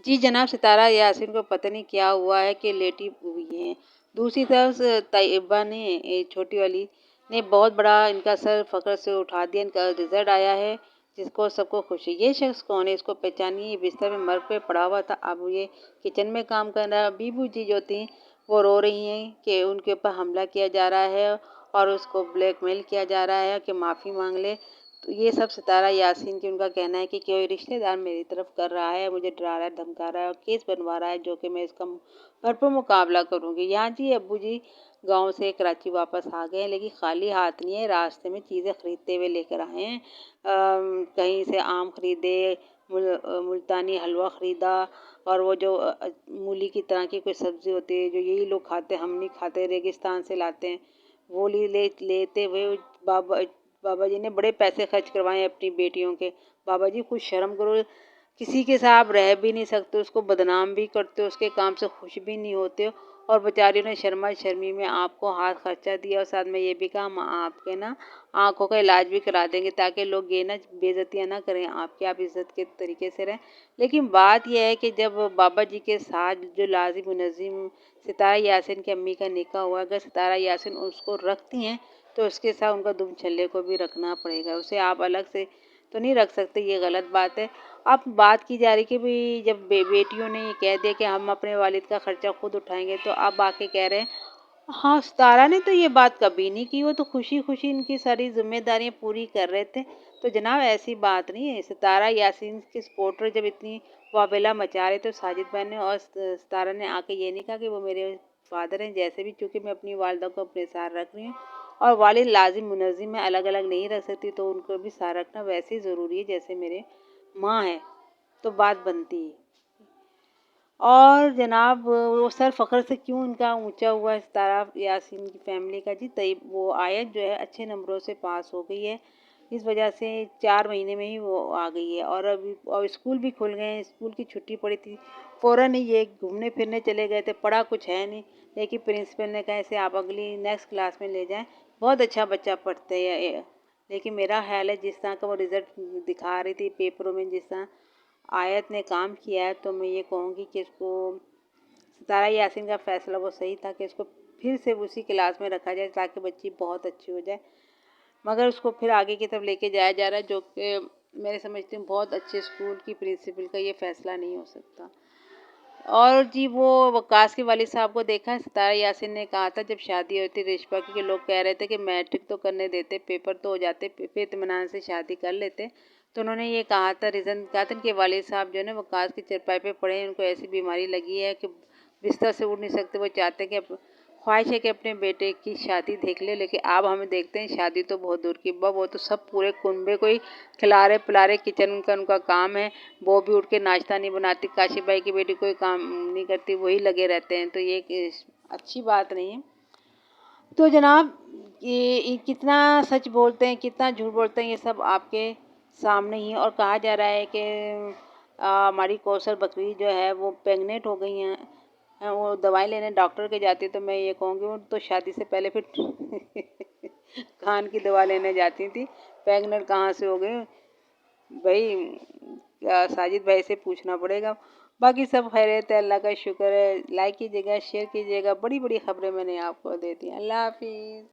جی جناب، ستارہ یاسین کو پتہ نہیں کیا ہوا ہے کہ لیٹی ہوئی ہیں۔ دوسری طرف طیبہ نے چھوٹی والی نے بہت بڑا ان کا سر فخر سے اٹھا دیا۔ ان کا رزلٹ آیا ہے جس کو سب کو خوشی۔ یہ شخص کون ہے؟ اس کو پہچانیے۔ یہ بستر میں مرگ پہ پڑا ہوا تھا، اب یہ کچن میں کام کر رہا ہے۔ بیبو جی جو تھیں وہ رو رہی ہیں کہ ان کے اوپر حملہ کیا جا رہا ہے اور اس کو بلیک میل کیا جا رہا ہے کہ معافی مانگ لے۔ تو یہ سب ستارہ یاسین کی ان کا کہنا ہے کہ کوئی رشتہ دار میری طرف کر رہا ہے، مجھے ڈرا رہا ہے، دھمکا رہا ہے اور کیس بنوا رہا ہے جو کہ میں اس کا بھرپور مقابلہ کروں گی۔ یہاں جی ابو جی گاؤں سے کراچی واپس آ گئے ہیں، لیکن خالی ہاتھ نہیں ہے، راستے میں چیزیں خریدتے ہوئے لے کر آئے ہیں۔ کہیں سے آم خریدے، ملتانی حلوہ خریدا اور وہ جو مولی کی طرح کی کوئی سبزی ہوتی ہے جو یہی لوگ کھاتے ہم نہیں کھاتے، ریگستان سے لاتے ہیں، وہ لیتے ہوئے بابا جی نے بڑے پیسے خرچ کروائے ہیں اپنی بیٹیوں کے۔ بابا جی کچھ شرم کرو، کسی کے ساتھ رہ بھی نہیں سکتے، اس کو بدنام بھی کرتے ہو، اس کے کام سے خوش بھی نہیں ہوتے ہو، اور بیچاریوں نے شرما شرمی میں آپ کو ہاتھ خرچہ دیا اور ساتھ میں یہ بھی کہا ہم آپ کے نا آنکھوں کا علاج بھی کرا دیں گے تاکہ لوگ یہ نا بے عزتیاں نہ کریں آپ کی، آپ عزت کے طریقے سے رہیں۔ لیکن بات یہ ہے کہ جب بابا جی کے ساتھ جو لازم منظم ستارہ یاسین کی امی کا نکاح ہوا، اگر ستارہ یاسین اس کو رکھتی ہیں تو اس کے ساتھ ان کا دم چھلے کو بھی رکھنا پڑے گا، اسے آپ الگ سے تو نہیں رکھ سکتے، یہ غلط بات ہے۔ اب بات کی جا رہی کہ بھی جب بیٹیوں نے یہ کہہ دیا کہ ہم اپنے والد کا خرچہ خود اٹھائیں گے، تو اب آ کے کہہ رہے ہیں ہاں ستارہ نے تو یہ بات کبھی نہیں کی، وہ تو خوشی خوشی ان کی ساری ذمہ داریاں پوری کر رہے تھے۔ تو جناب ایسی بات نہیں ہے، ستارہ یاسین کے سپورٹر جب اتنی واویلا مچا رہے تو ساجد بھائی نے اور ستارہ نے آ کے یہ نہیں کہا کہ وہ میرے فادر ہیں، جیسے بھی چونکہ میں اپنی والدہ کو اپنے ساتھ رکھ رہی ہوں اور والد لازم منظم میں الگ الگ نہیں رکھ سکتی تو ان کو بھی ساتھ رکھنا ویسے ہی ضروری ہے جیسے میرے ماں ہے، تو بات بنتی ہے۔ اور جناب وہ سر فخر سے کیوں ان کا اونچا ہوا ہے ستارہ یاسین کی فیملی کا جی؟ وہ آیت جو ہے اچھے نمبروں سے پاس ہو گئی ہے، اس وجہ سے 4 مہینے میں ہی وہ آ گئی ہے، اور ابھی اور اسکول بھی کھل گئے ہیں، اسکول کی چھٹی پڑی تھی، فوراً ہی یہ گھومنے پھرنے چلے گئے تھے، پڑھا کچھ ہے نہیں، لیکن پرنسپل نے کہا اسے آپ اگلی نیکسٹ کلاس میں لے جائیں، بہت اچھا بچہ پڑھتے ہیں۔ لیکن میرا خیال ہے جس طرح کا وہ رزلٹ دکھا رہی تھی پیپروں میں، جس طرح آیت نے کام کیا ہے، تو میں یہ کہوں گی کہ اس کو ستارہ یاسین کا فیصلہ وہ صحیح تھا کہ اس کو پھر سے اسی کلاس میں رکھا جائے تاکہ بچی بہت اچھی ہو جائے، مگر اس کو پھر آگے کی طرف لے کے جایا جا رہا ہے جو کہ میرے سمجھتی ہوں بہت اچھے اسکول کی پرنسپل کا یہ فیصلہ نہیں ہو سکتا۔ اور جی وہ وقاص کے والد صاحب کو دیکھا ہے، ستارہ یاسین نے کہا تھا جب شادی ہوئی تھی رشپا کی، کہ لوگ کہہ رہے تھے کہ میٹرک تو کرنے دیتے، پیپر تو ہو جاتے، پھر اطمینان سے شادی کر لیتے، تو انہوں نے یہ کہا تھا ریزن کہا تھا کہ والد صاحب جو ہے نا وقاص کی چرپائی پہ پڑے ہیں، ان کو ایسی بیماری لگی ہے کہ بستر سے اٹھ نہیں سکتے، وہ چاہتے ہیں کہ خواہش ہے کہ اپنے بیٹے کی شادی دیکھ لے، لیکن اب ہمیں دیکھتے ہیں شادی تو بہت دور کی بات، وہ تو سب پورے کنبے کو ہی کھلارے پلارے، کچن کا ان کا کام ہے، وہ بھی اٹھ کے ناشتہ نہیں بناتی، کاشف بھائی کی بیٹی کوئی کام نہیں کرتی، وہی لگے رہتے ہیں، تو یہ اچھی بات نہیں ہے۔ تو جناب یہ کتنا سچ بولتے ہیں کتنا جھوٹ بولتے ہیں یہ سب آپ کے سامنے ہی، اور کہا جا رہا ہے کہ ہماری کوثر بکری جو ہے وہ پیگنیٹ ہو گئی ہیں، وہ دوائی لینے ڈاکٹر کے جاتی، تو میں یہ کہوں گی وہ تو شادی سے پہلے پھر کان کی دوا لینے جاتی تھی، پیگنیٹ کہاں سے ہو گئی بھائی؟ ساجد بھائی سے پوچھنا پڑے گا۔ باقی سب خیریت ہے، اللہ کا شکر ہے، لائک کیجیے گا، شیئر کیجیے گا، بڑی بڑی خبریں میں نے آپ کو دے دی۔ اللہ حافظ۔